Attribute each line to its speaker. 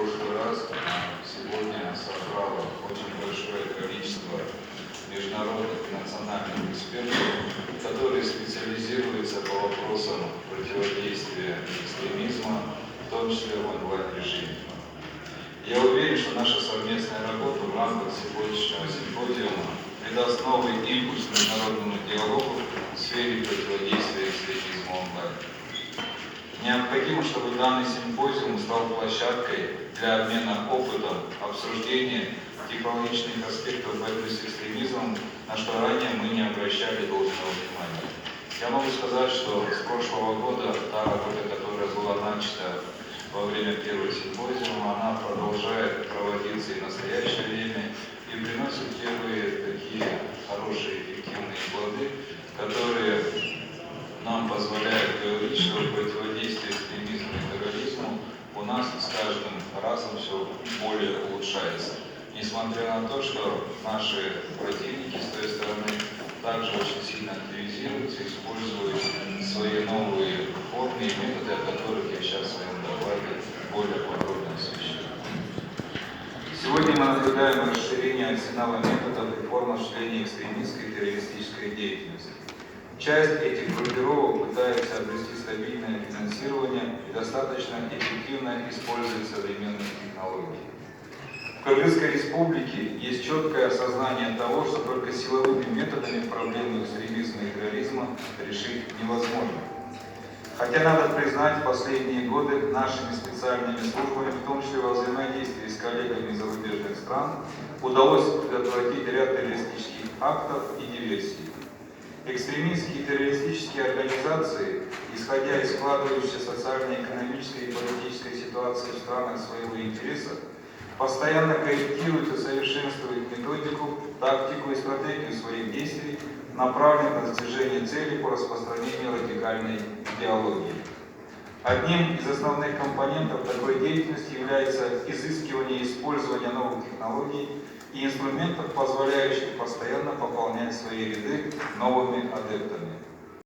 Speaker 1: прошлый раз, сегодня собрало очень большое количество международных и национальных экспертов, которые специализируются по вопросам противодействия экстремизма, в том числе в онлайн-режиме. Я уверен, что наша совместная работа в рамках сегодняшнего симпозиума придаст новый импульс международному диалогу в сфере противодействия экстремизму онлайн. Необходимо, чтобы данный симпозиум стал площадкой для обмена опытом, обсуждения технологичных аспектов борьбы с экстремизмом, на что ранее мы не обращали должного внимания. Я могу сказать, что с прошлого года та работа, которая была начата во время первого симпозиума, она продолжает проводиться и в настоящее время и приносит первые такие хорошие, эффективные плоды, которые нам позволяют говорить, что противодействие экстремизму и терроризму у нас с каждым разом все более улучшается. Несмотря на то, что наши противники с той стороны также очень сильно активизируются, используют свои новые формы и методы, о которых я сейчас в своем докладе более подробно освещу. Сегодня мы наблюдаем расширение арсенала методов и форм осуществления экстремистской и террористической деятельности. Часть этих группировок пытается обрести стабильное финансирование и достаточно эффективно использует современные технологии. В Кыргызской республике есть четкое осознание того, что только силовыми методами проблему экстремизма и терроризма решить невозможно. Хотя надо признать, в последние годы нашими специальными службами, в том числе во взаимодействии с коллегами из зарубежных стран, удалось предотвратить ряд террористических актов и диверсий. Экстремистские и террористические организации, исходя из складывающейся социально-экономической и политической ситуации в странах своего интереса, постоянно корректируют и совершенствуют методику, тактику и стратегию своих действий, направленных на достижение цели по распространению радикальной идеологии. Одним из основных компонентов такой деятельности является изыскивание и использование новых технологий и инструментов, позволяющих постоянно пополнять свои ряды новыми адептами.